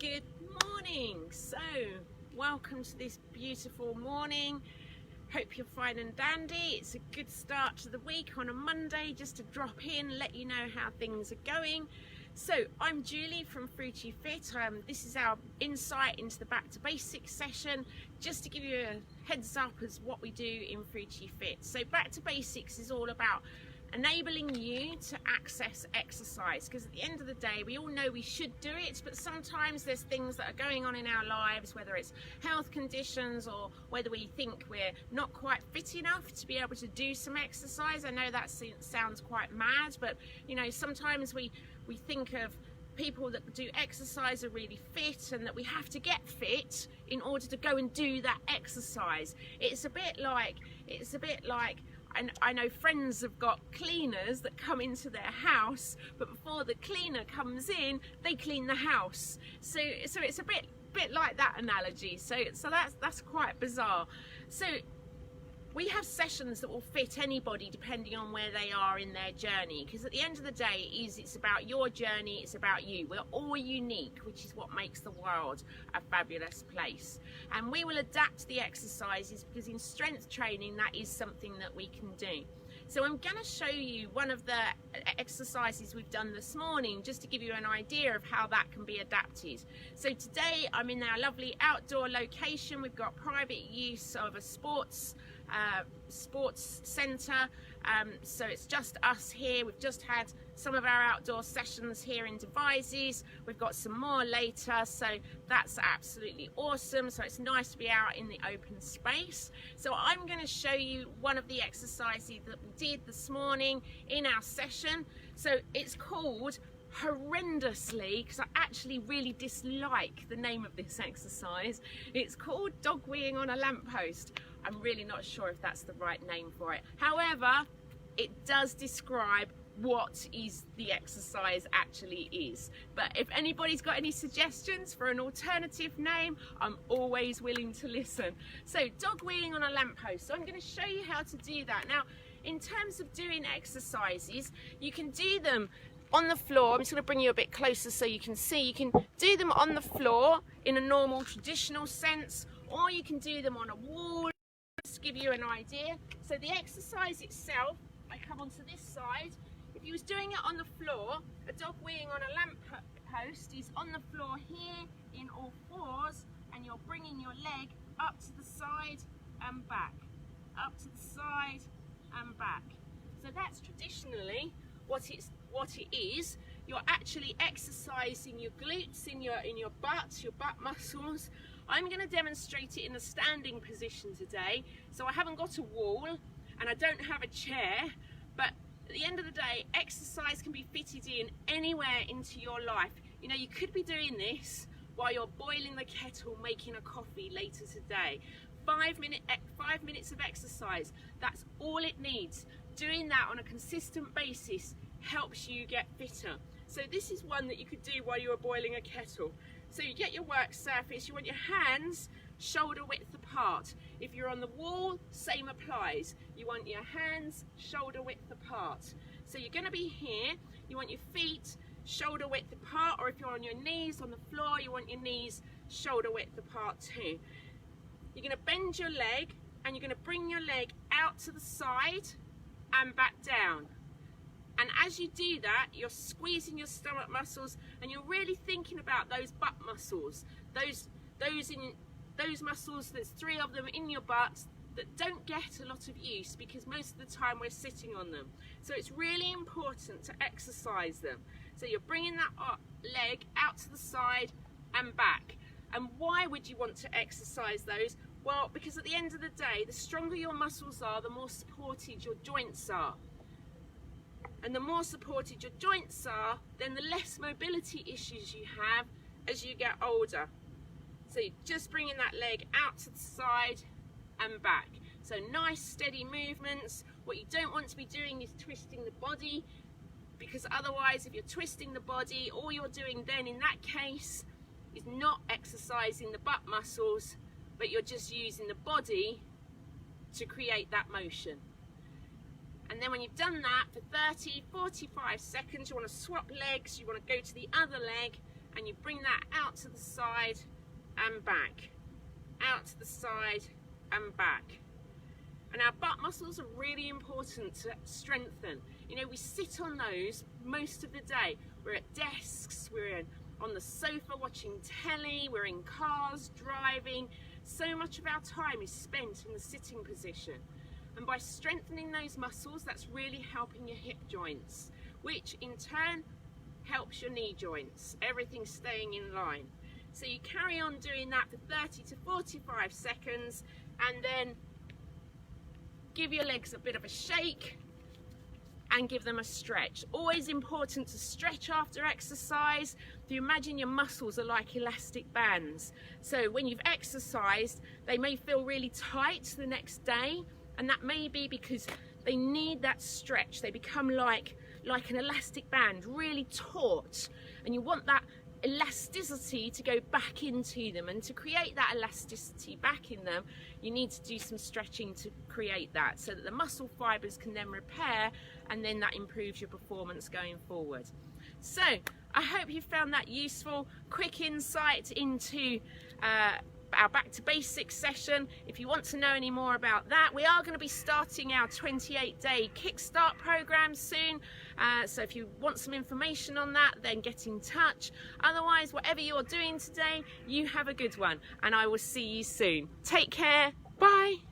Good morning. So welcome to this beautiful morning. Hope you're fine and dandy. It's a good start to the week on a Monday, just to drop in, let you know how things are going. So I'm Julie from Fruci Fit. This is our insight into the back to basics session, just to give you a heads up as what we do in Fruci Fit. So back to basics is all about enabling you to access exercise, because at the end of the day we all know we should do it, but sometimes there's things that are going on in our lives, whether it's health conditions or whether we think we're not quite fit enough to be able to do some exercise. I know that sounds quite mad, but you know, sometimes we think of people that do exercise are really fit and that we have to get fit in order to go and do that exercise. It's a bit like and I know friends have got cleaners that come into their house, but before the cleaner comes in, they clean the house. So it's a bit like that analogy. So that's quite bizarre. So we have sessions that will fit anybody depending on where they are in their journey, because at the end of the day it's about your journey, it's about you. We're all unique, which is what makes the world a fabulous place. And we will adapt the exercises, because in strength training that is something that we can do. So I'm going to show you one of the exercises we've done this morning, just to give you an idea of how that can be adapted. So today I'm in our lovely outdoor location. We've got private use of a sports centre, so it's just us here. We've just had some of our outdoor sessions here in Devizes. We've got some more later, so that's absolutely awesome. So it's nice to be out in the open space. So I'm going to show you one of the exercises that we did this morning in our session. So it's called horrendously, because I actually really dislike the name of this exercise, it's called dog weeing on a lamppost. I'm really not sure if that's the right name for it. However, it does describe what the exercise actually is. But if anybody's got any suggestions for an alternative name, I'm always willing to listen. So dog weeing on a lamppost. So I'm going to show you how to do that. Now, in terms of doing exercises, you can do them on the floor. I'm just going to bring you a bit closer so you can see. You can do them on the floor in a normal traditional sense, or you can do them on a wall. Just to give you an idea. So the exercise itself, I come onto this side. If you was doing it on the floor, a dog weeing on a lamppost is on the floor here in all fours, and you're bringing your leg up to the side and back, up to the side and back. So that's traditionally what it is. You're actually exercising your glutes in your butt muscles. I'm going to demonstrate it in a standing position today. So I haven't got a wall and I don't have a chair, but at the end of the day, exercise can be fitted in anywhere into your life. You know, you could be doing this while you're boiling the kettle, making a coffee later today. 5 minutes of exercise, that's all it needs. Doing that on a consistent basis helps you get fitter. So this is one that you could do while you're boiling a kettle. So you get your work surface, you want your hands shoulder width apart. If you're on the wall, same applies. You want your hands shoulder width apart. So you're going to be here, you want your feet shoulder width apart, or if you're on your knees on the floor, you want your knees shoulder width apart too. You're going to bend your leg and you're going to bring your leg out to the side and back down. And as you do that, you're squeezing your stomach muscles and you're really thinking about those butt muscles, those muscles, there's 3 of them in your butt that don't get a lot of use because most of the time we're sitting on them. So it's really important to exercise them. So you're bringing that leg out to the side and back. And why would you want to exercise those? Well, because at the end of the day, the stronger your muscles are, the more supported your joints are. And the more supported your joints are, then the less mobility issues you have as you get older. So you're just bringing that leg out to the side and back. So nice steady movements. What you don't want to be doing is twisting the body, because otherwise if you're twisting the body, all you're doing then in that case is not exercising the butt muscles, but you're just using the body to create that motion. And then when you've done that for 30-45 seconds, you want to swap legs, you want to go to the other leg, and you bring that out out to the side and back, out to the side and back. And our butt muscles are really important to strengthen. You know, we sit on those most of the day. We're at desks, we're on the sofa watching telly, we're in cars, driving. So much of our time is spent in the sitting position. And by strengthening those muscles, that's really helping your hip joints, which in turn helps your knee joints, everything staying in line. So you carry on doing that for 30 to 45 seconds and then give your legs a bit of a shake and give them a stretch. Always important to stretch after exercise. If you imagine your muscles are like elastic bands. So when you've exercised, they may feel really tight the next day, and that may be because they need that stretch. They become like an elastic band, really taut, and you want that elasticity to go back into them, and to create that elasticity back in them you need to do some stretching to create that, so that the muscle fibers can then repair, and then that improves your performance going forward. So I hope you found that useful. Quick insight into our back to basics session. If you want to know any more about that, we are going to be starting our 28-day kickstart program soon, so if you want some information on that, then get in touch. Otherwise, whatever you're doing today, you have a good one, and I will see you soon. Take care. Bye.